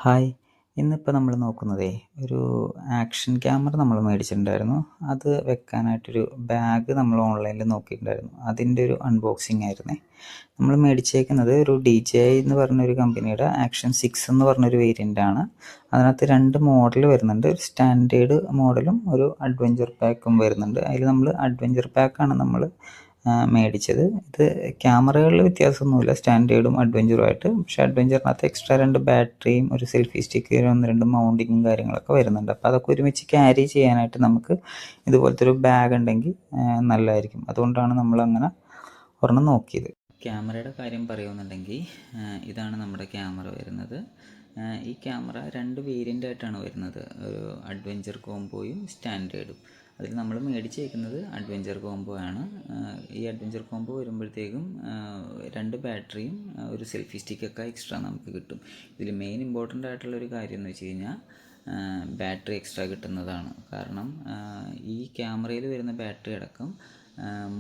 Hi! ഇന്നിപ്പോൾ നമ്മൾ നോക്കുന്നതേ ഒരു ആക്ഷൻ ക്യാമറ നമ്മൾ മേടിച്ചിട്ടുണ്ടായിരുന്നു. അത് വെക്കാനായിട്ടൊരു ബാഗ് നമ്മൾ ഓൺലൈനിൽ നോക്കിയിട്ടുണ്ടായിരുന്നു. അതിൻ്റെ ഒരു അൺബോക്സിങ് ആയിരുന്നേ. നമ്മൾ മേടിച്ചേക്കുന്നത് ഒരു DJI എന്ന് പറഞ്ഞൊരു കമ്പനിയുടെ ആക്ഷൻ 6 എന്ന് പറഞ്ഞൊരു വേരിയൻ്റാണ്. അതിനകത്ത് 2 മോഡൽ വരുന്നുണ്ട്. ഒരു സ്റ്റാൻഡേർഡ് മോഡലും ഒരു അഡ്വഞ്ചർ പാക്കും വരുന്നുണ്ട്. അതിൽ നമ്മൾ അഡ്വഞ്ചർ പാക്കാണ് നമ്മൾ മേടിച്ചത്. ഇത് ക്യാമറകളിൽ വ്യത്യാസമൊന്നുമില്ല, സ്റ്റാൻഡേർഡും അഡ്വഞ്ചറുമായിട്ട്. പക്ഷേ അഡ്വഞ്ചറിനകത്ത് എക്സ്ട്രാ 2 ബാറ്ററിയും ഒരു സെൽഫി സ്റ്റിക്ക്, 1-2 മൗണ്ടിങ്ങും കാര്യങ്ങളൊക്കെ വരുന്നുണ്ട്. അപ്പോൾ അതൊക്കെ ഒരുമിച്ച് ക്യാരി ചെയ്യാനായിട്ട് നമുക്ക് ഇതുപോലത്തെ ഒരു ബാഗ് ഉണ്ടെങ്കിൽ നല്ലതായിരിക്കും. അതുകൊണ്ടാണ് നമ്മളങ്ങനെ ഒരെണ്ണം നോക്കിയത്. ക്യാമറയുടെ കാര്യം പറയുകയാണെന്നുണ്ടെങ്കിൽ ഇതാണ് നമ്മുടെ ക്യാമറ വരുന്നത്. ഈ ക്യാമറ 2 വേരിയൻ്റായിട്ടാണ് വരുന്നത്, ഒരു അഡ്വഞ്ചർ കോംബോയും സ്റ്റാൻഡേർഡും. അതിൽ നമ്മൾ മേടിച്ചേക്കുന്നത് അഡ്വഞ്ചർ കോംബോ ആണ്. ഈ അഡ്വഞ്ചർ കോംബോ വരുമ്പോഴത്തേക്കും 2 ബാറ്ററിയും ഒരു സെൽഫി സ്റ്റിക്കൊക്കെ എക്സ്ട്രാ നമുക്ക് കിട്ടും. ഇതിൽ മെയിൻ ഇമ്പോർട്ടൻ്റ് ആയിട്ടുള്ളൊരു കാര്യം എന്ന് വെച്ച് കഴിഞ്ഞാൽ ബാറ്ററി എക്സ്ട്രാ കിട്ടുന്നതാണ്. കാരണം ഈ ക്യാമറയിൽ വരുന്ന ബാറ്ററി അടക്കം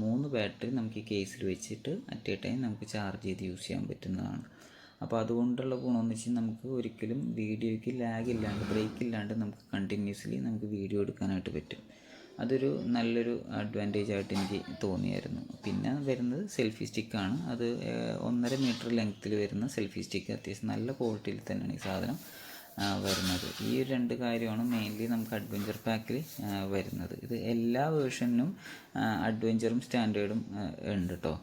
3 ബാറ്ററി നമുക്ക് ഈ കേസിൽ വെച്ചിട്ട് അറ്റ് എ ടൈം നമുക്ക് ചാർജ് ചെയ്ത് യൂസ് ചെയ്യാൻ പറ്റുന്നതാണ്. അപ്പോൾ അതുകൊണ്ടുള്ള ഗുണമെന്ന് വെച്ചാൽ നമുക്ക് ഒരിക്കലും വീഡിയോയ്ക്ക് ലാഗ് ഇല്ലാണ്ട്, ബ്രേക്ക് ഇല്ലാണ്ട് നമുക്ക് കണ്ടിന്യൂസ്ലി നമുക്ക് വീഡിയോ എടുക്കാനായിട്ട് പറ്റും. അതൊരു നല്ലൊരു അഡ്വാൻറ്റേജ് ആയിട്ട് എനിക്ക് തോന്നിയായിരുന്നു. പിന്നെ വരുന്നത് സെൽഫി സ്റ്റിക്കാണ്. അത് 1.5 മീറ്റർ ലെങ്ത്തിൽ വരുന്ന സെൽഫി സ്റ്റിക്ക്. അത്യാവശ്യം നല്ല ക്വാളിറ്റിയിൽ തന്നെയാണ് ഈ സാധനം വരുന്നത്. ഈ 2 കാര്യമാണ് മെയിൻലി നമുക്ക് അഡ്വഞ്ചർ പാക്കിൽ വരുന്നത്. ഇത് എല്ലാ വേർഷനും അഡ്വഞ്ചറും സ്റ്റാൻഡേർഡും ഉണ്ട് കേട്ടോ.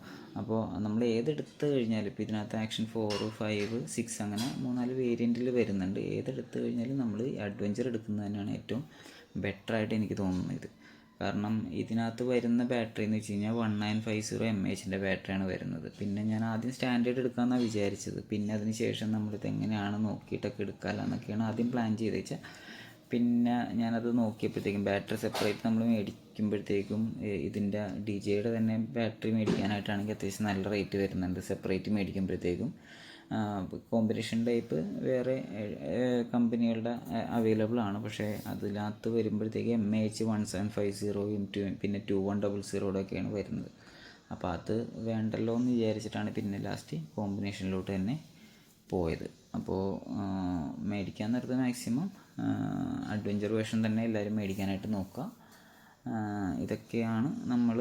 അപ്പോൾ നമ്മൾ ഏതെടുത്ത് കഴിഞ്ഞാലും, ഇപ്പോൾ ഇതിനകത്ത് ആക്ഷൻ 4, 5, 6 അങ്ങനെ 3-4 വേരിയൻറ്റിൽ വരുന്നുണ്ട്. ഏതെടുത്ത് കഴിഞ്ഞാലും നമ്മൾ അഡ്വഞ്ചർ എടുക്കുന്നത് തന്നെയാണ് ഏറ്റവും ബെറ്ററായിട്ട് എനിക്ക് തോന്നുന്നത്. കാരണം ഇതിനകത്ത് വരുന്ന ബാറ്ററി എന്ന് വെച്ച് കഴിഞ്ഞാൽ 1950 mAh ബാറ്ററിയാണ് വരുന്നത്. പിന്നെ ഞാൻ ആദ്യം സ്റ്റാൻഡേർഡ് എടുക്കാമെന്നാണ് വിചാരിച്ചത്. പിന്നെ അതിന് ശേഷം നമ്മളിത് എങ്ങനെയാണ് നോക്കിയിട്ടൊക്കെ എടുക്കാമല്ലോ എന്നൊക്കെയാണ് ആദ്യം പ്ലാൻ ചെയ്ത് വെച്ചാൽ. പിന്നെ ഞാനത് നോക്കിയപ്പോഴത്തേക്കും ബാറ്ററി സെപ്പറേറ്റ് നമ്മൾ മേടിക്കുമ്പോഴത്തേക്കും ഇതിൻ്റെ DJIയുടെ തന്നെ ബാറ്ററി മേടിക്കാനായിട്ടാണെങ്കിൽ അത്യാവശ്യം നല്ല റേറ്റ് വരുന്നുണ്ട് സെപ്പറേറ്റ് മേടിക്കുമ്പോഴത്തേക്കും. കോമ്പിനേഷൻ ടൈപ്പ് വേറെ കമ്പനികളുടെ അവൈലബിൾ ആണ്. പക്ഷേ അതിനകത്ത് വരുമ്പോഴത്തേക്ക് mAh 1750 പിന്നെ 2100 ഒക്കെയാണ് വരുന്നത്. അപ്പോൾ അത് വേണ്ടല്ലോ എന്ന് വിചാരിച്ചിട്ടാണ് പിന്നെ ലാസ്റ്റ് കോമ്പിനേഷനിലോട്ട് തന്നെ പോയത്. അപ്പോൾ മേടിക്കാൻ നേരത്തെ മാക്സിമം അഡ്വഞ്ചർ വേർഷൻ തന്നെ എല്ലാവരും മേടിക്കാനായിട്ട് നോക്കുക. ഇതൊക്കെയാണ് നമ്മൾ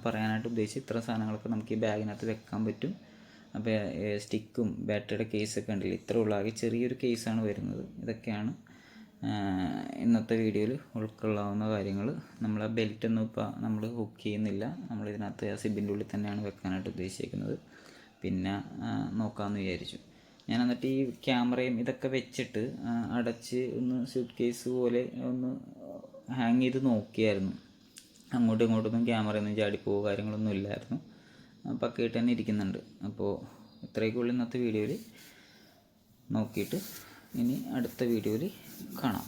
പറയാനായിട്ട് ഉദ്ദേശിച്ചത്. ഇത്ര സാധനങ്ങളൊക്കെ നമുക്ക് ഈ ബാഗിനകത്ത് വെക്കാൻ പറ്റും. അപ്പോൾ സ്റ്റിക്കും ബാറ്ററിയുടെ കേസൊക്കെ ഉണ്ടല്ലോ, ഇത്ര ഉള്ള ആകെ ചെറിയൊരു കേസാണ് വരുന്നത്. ഇതൊക്കെയാണ് ഇന്നത്തെ വീഡിയോയിൽ ഉൾക്കൊള്ളാവുന്ന കാര്യങ്ങൾ. നമ്മൾ ആ ബെൽറ്റൊന്നും ഇപ്പോൾ നമ്മൾ ഹുക്ക് ചെയ്യുന്നില്ല. നമ്മളിതിനകത്ത് ആ സിബിൻ്റെ ഉള്ളിൽ തന്നെയാണ് വെക്കാനായിട്ട് ഉദ്ദേശിക്കുന്നത്. പിന്നെ നോക്കാമെന്ന് വിചാരിച്ചു ഞാൻ. എന്നിട്ട് ഈ ക്യാമറയും ഇതൊക്കെ വെച്ചിട്ട് അടച്ച് ഒന്ന് സ്യൂട്ട് കേസ് പോലെ ഒന്ന് ഹാങ് ചെയ്ത് നോക്കിയായിരുന്നു. അങ്ങോട്ടും ഇങ്ങോട്ടൊന്നും ക്യാമറയൊന്നും ചാടിപ്പോവുക കാര്യങ്ങളൊന്നും ഇല്ലായിരുന്നു. പക്കയായിട്ട് തന്നെ ഇരിക്കുന്നുണ്ട്. അപ്പോൾ ഇത്രയൊക്കെയുള്ള ഇന്നത്തെ വീഡിയോയിൽ. നോക്കിയിട്ട് ഇനി അടുത്ത വീഡിയോയിൽ കാണാം.